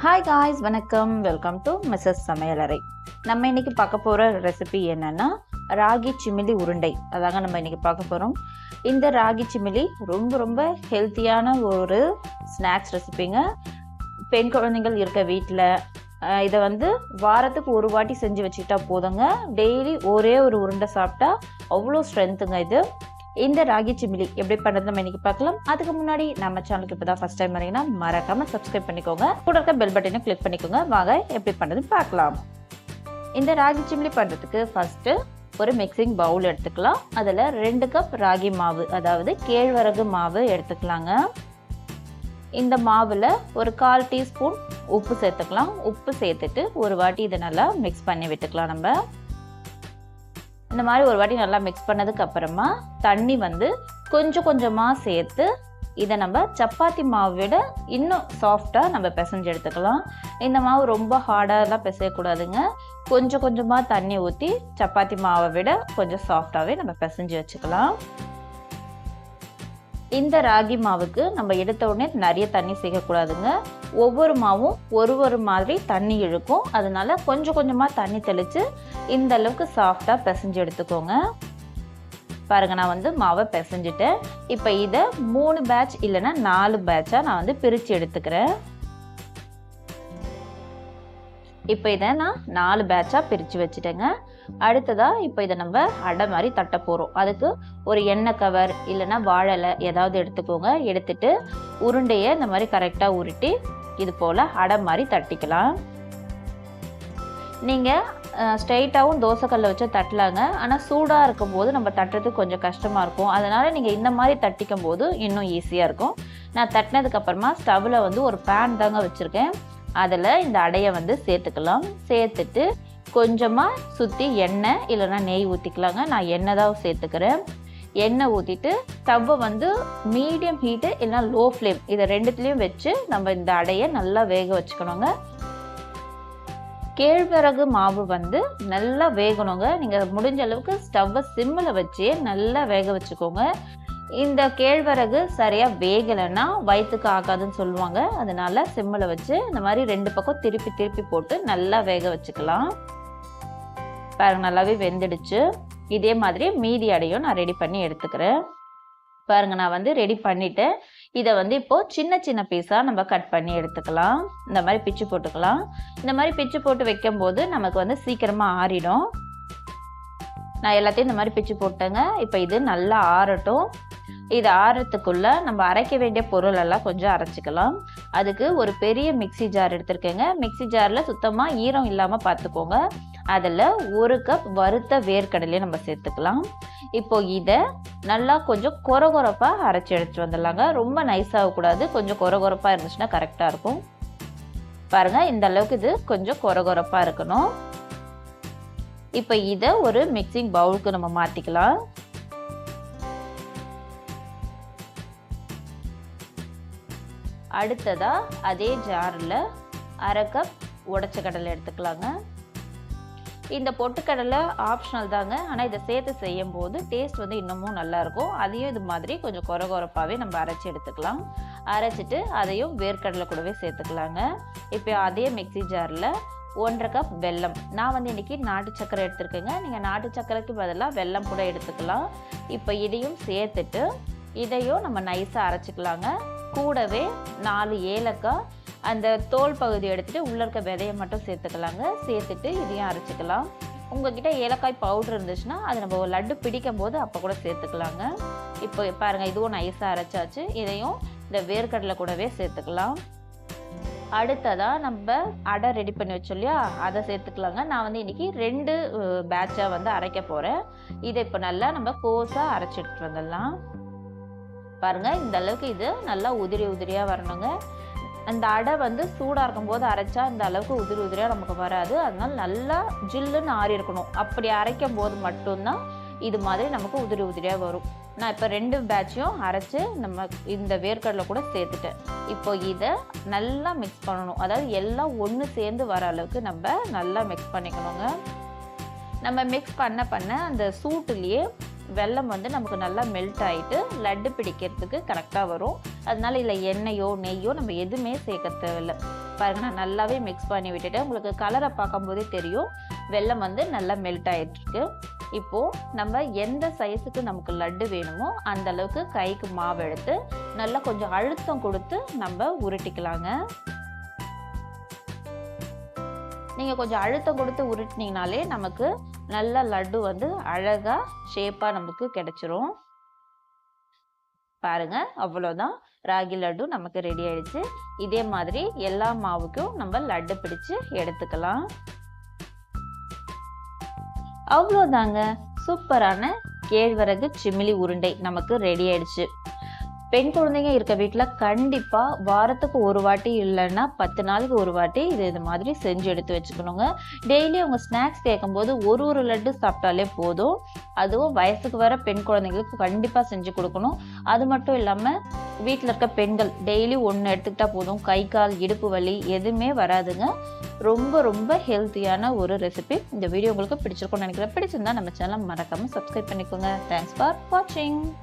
Hi guys, வணக்கம். Welcome to MrsSamalayarai. நம்ம இன்னைக்கு பார்க்க போகிற ரெசிபி என்னன்னா ராகி சிமிலி உருண்டை. அதாங்க நம்ம இன்னைக்கு பார்க்க போகிறோம். இந்த ராகி சிமிலி ரொம்ப ரொம்ப ஹெல்த்தியான ஒரு ஸ்நாக்ஸ் ரெசிபிங்க. பெண் குழந்தைகள் இருக்க வீட்டில் இதை வாரத்துக்கு ஒரு வாட்டி செஞ்சு வச்சுக்கிட்டா போதுங்க. டெய்லி ஒரே ஒரு உருண்டை சாப்பிட்டா அவ்வளோ ஸ்ட்ரென்த்துங்க இது. இந்த ராகி சிமிலி எப்படி பண்ணுறது நம்ம இன்னைக்கு பார்க்கலாம். அதுக்கு முன்னாடி நம்ம சேனலுக்கு இப்போ தான் ஃபர்ஸ்ட் டைம் வரீங்கன்னா மறக்காம சப்ஸ்கிரைப் பண்ணிக்கோங்க. கூட இருக்க பெல் பட்டனை கிளிக் பண்ணிக்கோங்க. வாங்க எப்படி பண்ணுறது பார்க்கலாம். இந்த ராகி சிமிலி பண்ணுறதுக்கு ஃபர்ஸ்ட்டு ஒரு மிக்சிங் பவுல் எடுத்துக்கலாம். அதில் 2 கப் ராகி மாவு, அதாவது கேழ்வரகு மாவு எடுத்துக்கலாங்க. இந்த மாவில் ஒரு 1/4 டீஸ்பூன் உப்பு சேர்த்துக்கலாம். உப்பு சேர்த்துட்டு ஒரு வாட்டி இதை நல்லா மிக்ஸ் பண்ணி விட்டுக்கலாம். நம்ம இந்த மாதிரி ஒரு வாட்டி நல்லா மிக்ஸ் பண்ணதுக்கு அப்புறமா தண்ணி கொஞ்சம் கொஞ்சமாக சேர்த்து இதை நம்ம சப்பாத்தி மாவை விட இன்னும் சாஃப்டாக நம்ம பிசைஞ்சு எடுத்துக்கலாம். இந்த மாவு ரொம்ப ஹார்டாகலாம் பிசையக்கூடாதுங்க. கொஞ்சம் கொஞ்சமாக தண்ணி ஊற்றி சப்பாத்தி மாவை விட கொஞ்சம் சாஃப்டாகவே நம்ம பிசைஞ்சு வச்சுக்கலாம். இந்த ராகி மாவுக்கு நம்ம எடுத்த உடனே நிறைய தண்ணி சேர்க்கக்கூடாதுங்க. ஒவ்வொரு மாவும் ஒரு மாதிரி தண்ணி இழுக்கும். அதனால கொஞ்சம் கொஞ்சமாக தண்ணி தெளித்து இந்த அளவுக்கு சாஃப்டாக பிசைஞ்சு எடுத்துக்கோங்க. பாருங்கள், நான் மாவை பிசைஞ்சிட்டேன். இப்போ இதை 3 பேட்ச் இல்லைன்னா 4 பேட்சாக நான் பிரித்து எடுத்துக்கிறேன். இப்போ இதை நான் 4 பேட்சாக பிரித்து வச்சுட்டேங்க. அடுத்ததாக இப்போ இதை நம்ம அடை மாதிரி தட்ட போகிறோம். அதுக்கு ஒரு எண்ணெய் கவர் இல்லைன்னா வாழை ஏதாவது எடுத்துக்கோங்க. எடுத்துட்டு உருண்டையை இந்த மாதிரி கரெக்டாக உருட்டி இது போல் அடை மாதிரி தட்டிக்கலாம். நீங்கள் ஸ்ட்ரைட்டாகவும் தோசைக்கல்லை வச்சு தட்டலாங்க. ஆனால் சூடாக இருக்கும் போது நம்ம தட்டுறதுக்கு கொஞ்சம் கஷ்டமாக இருக்கும். அதனால் நீங்கள் இந்த மாதிரி தட்டிக்கும் போது இன்னும் ஈஸியாக இருக்கும். நான் தட்டினதுக்கப்புறமா ஸ்டவ்வில் ஒரு பேன் தாங்க வச்சுருக்கேன். அதில் இந்த அடையை சேர்த்துக்கலாம். சேர்த்துட்டு கொஞ்சமாக சுற்றி எண்ணெய் இல்லைன்னா நெய் ஊற்றிக்கலாங்க. நான் எண்ணெய் தான் சேர்த்துக்கிறேன். எண்ணெய் ஊற்றிட்டு ஸ்டவ்வை மீடியம் ஹீட்டு இல்லைனா லோ ஃப்ளேம் இதை ரெண்டுத்துலேயும் வச்சு நம்ம இந்த அடையை நல்லா வேக வச்சுக்கணுங்க. கேழ்வரகு மாவு நல்லா வேகணுங்க. நீங்கள் முடிஞ்ச அளவுக்கு ஸ்டவ்வை சிம்மில் வச்சே நல்லா வேக வச்சுக்கோங்க. இந்த கேழ்வரகு சரியாக வேகலைன்னா வயிற்றுக்கு ஆகாதுன்னு சொல்லுவாங்க. அதனால சிம்மில் வச்சு இந்த மாதிரி 2 பக்கம் திருப்பி போட்டு நல்லா வேக வச்சுக்கலாம். பாருங்க, நல்லாவே வெந்துடுச்சு. இதே மாதிரி மீதி அடையும் நான் ரெடி பண்ணி எடுத்துக்கிறேன். பாருங்க, நான் ரெடி பண்ணிட்டேன். இதை இப்போ சின்ன சின்ன பீஸாக நம்ம கட் பண்ணி எடுத்துக்கலாம். இந்த மாதிரி பிச்சு போட்டுக்கலாம். இந்த மாதிரி பிச்சு போட்டு வைக்கும் போது நமக்கு சீக்கிரமாக ஆறிடும். நான் எல்லாத்தையும் இந்த மாதிரி பிச்சு போட்டேங்க. இப்போ இது நல்லா ஆறட்டும். இது ஆறத்துக்குள்ள நம்ம அரைக்க வேண்டிய பொருள் எல்லாம் கொஞ்சம் அரைச்சிக்கலாம். அதுக்கு ஒரு பெரிய மிக்சி ஜார் எடுத்திருக்கேங்க. மிக்சி ஜாரில் சுத்தமாக ஈரம் இல்லாமல் பார்த்துக்கோங்க. அதில் 1 கப் வறுத்த வேர்க்கடலையை நம்ம சேர்த்துக்கலாம். இப்போ இதை நல்லா கொஞ்சம் கொரகொரப்பாக அரைச்சி எடுத்துட்டு வந்துடலாங்க. ரொம்ப நைஸாகக்கூடாது, கொஞ்சம் கொரகொரப்பாக இருந்துச்சுன்னா கரெக்டாக இருக்கும். பாருங்கள், இந்த அளவுக்கு இது கொஞ்சம் கொரகொரப்பாக இருக்கணும். இப்போ இதை ஒரு மிக்சிங் பவுலுக்கு நம்ம மாற்றிக்கலாம். அடுத்ததா அதே ஜாரில் 1/2 கப் உடைச்ச கடலை எடுத்துக்கலாங்க. இந்த பொட்டுக்கடலை ஆப்ஷனல் தாங்க. ஆனால் இதை சேர்த்து செய்யும் போது டேஸ்ட் இன்னமும் நல்லாயிருக்கும். அதையும் இது மாதிரி கொஞ்சம் கொரகொரப்பாகவே நம்ம அரைச்சி எடுத்துக்கலாம். அரைச்சிட்டு அதையும் வேர்க்கடலை கூடவே சேர்த்துக்கலாங்க. இப்போ அதே மிக்சி ஜாரில் 1/2 கப் வெல்லம். நான் இன்றைக்கி நாட்டு சர்க்கரை எடுத்துருக்கேங்க. நீங்கள் நாட்டு சர்க்கரைக்கு பதிலாக வெல்லம் கூட எடுத்துக்கலாம். இப்போ இதையும் சேர்த்துட்டு இதையும் நம்ம நைஸாக அரைச்சிக்கலாங்க. கூடவே 4 ஏலக்காய், அந்த தோல் பகுதி எடுத்துகிட்டு உள்ளே இருக்க விதையை மட்டும் சேர்த்துக்கலாங்க. சேர்த்துட்டு இதையும் அரைச்சிக்கலாம். உங்கள்கிட்ட ஏலக்காய் பவுடர் இருந்துச்சுன்னா அது நம்ம லட்டு பிடிக்கும் போது அப்போ கூட சேர்த்துக்கலாங்க. இப்போ பாருங்கள், இதுவும் நைஸாக அரைச்சாச்சு. இதையும் இந்த வேர்க்கடலை கூடவே சேர்த்துக்கலாம். அடுத்ததாக நம்ம அடை ரெடி பண்ணி வச்சோம் இல்லையா, அதை சேர்த்துக்கலாங்க. நான் இன்றைக்கி 2 பேட்சாக அரைக்க போகிறேன். இதை இப்போ நல்லா நம்ம கோஸாக அரைச்சி எடுத்துகிட்டு வந்துடலாம். பாருங்கள், இந்த அளவுக்கு இது நல்லா உதிரியாக வரணுங்க. அந்த அடை சூடாக இருக்கும்போது அரைச்சா இந்த அளவுக்கு உதிரியாக நமக்கு வராது. அதனால நல்லா ஜில்லுன்னு ஆறி இருக்கணும். அப்படி அரைக்கும் போது மட்டும்தான் இது மாதிரி நமக்கு உதிரியாக வரும். நான் இப்போ 2 பேட்சையும் அரைச்சி நம்ம இந்த வேர்க்கடலை கூட சேர்த்துட்டேன். இப்போ இதை நல்லா மிக்ஸ் பண்ணணும். அதாவது எல்லாம் ஒன்று சேர்ந்து வர அளவுக்கு நம்ம நல்லா மிக்ஸ் பண்ணிக்கணுங்க. நம்ம மிக்ஸ் பண்ண அந்த சூட்டுலேயே வெல்லம் நமக்கு நல்லா மெல்ட் ஆகிட்டு லட்டு பிடிக்கிறதுக்கு கரெக்டாக வரும். அதனால இல்லை எண்ணெயோ நெய்யோ நம்ம எதுவுமே சேர்க்க தேவையில்லை. பாருங்க, நான் நல்லாவே மிக்ஸ் பண்ணி விட்டுட்டேன். உங்களுக்கு கலரை பார்க்கும்போதே தெரியும் வெல்லம் வந்து நல்லா மெல்ட் ஆகிட்டு இருக்கு. இப்போது நம்ம எந்த சைஸுக்கு நமக்கு லட்டு வேணுமோ அந்த அளவுக்கு கைக்கு மாவு எடுத்து நல்லா கொஞ்சம் அழுத்தம் கொடுத்து நம்ம உருட்டிக்கலாங்க. நீங்கள் கொஞ்சம் அழுத்தம் கொடுத்து உருட்டினீங்கனாலே நமக்கு நல்ல லட்டு வந்து அழகாக ஷேப்பாக நமக்கு கிடைச்சிரும். பாருங்க, அவ்வளோதான், ராகி லட்டு நமக்கு ரெடி ஆயிடுச்சு. இதே மாதிரி எல்லா மாவுக்கும் நம்ம லட்டு பிடிச்சு எடுத்துக்கலாம். அவ்வளோதாங்க, சூப்பரான கேழ்வரகு சிமிலி உருண்டை நமக்கு ரெடி ஆயிடுச்சு. பெண் குழந்தைங்க இருக்க வீட்டில் கண்டிப்பாக வாரத்துக்கு ஒரு வாட்டி இல்லைன்னா 10 நாளுக்கு ஒரு வாட்டி இது மாதிரி செஞ்சு எடுத்து வச்சுக்கணுங்க. டெய்லி அவங்க ஸ்நாக்ஸ் கேட்கும்போது ஒரு லட்டு சாப்பிட்டாலே போதும். அதுவும் வயசுக்கு வர பெண் குழந்தைங்களுக்கு கண்டிப்பாக செஞ்சு கொடுக்கணும். அது மட்டும் இல்லாமல் வீட்டில் இருக்க பெண்கள் டெய்லி ஒன்று எடுத்துக்கிட்டா போதும், கை கால் இடுப்பு வலி எதுவுமே வராதுங்க. ரொம்ப ரொம்ப ஹெல்த்தியான ஒரு ரெசிபி. இந்த வீடியோ உங்களுக்கு பிடிச்சிருக்கும்னு நினைக்கிறேன். பிடிச்சிருந்தா நம்ம சேனலை மறக்காமல் சப்ஸ்கிரைப் பண்ணிக்கோங்க. தேங்க்ஸ் ஃபார் வாட்சிங்.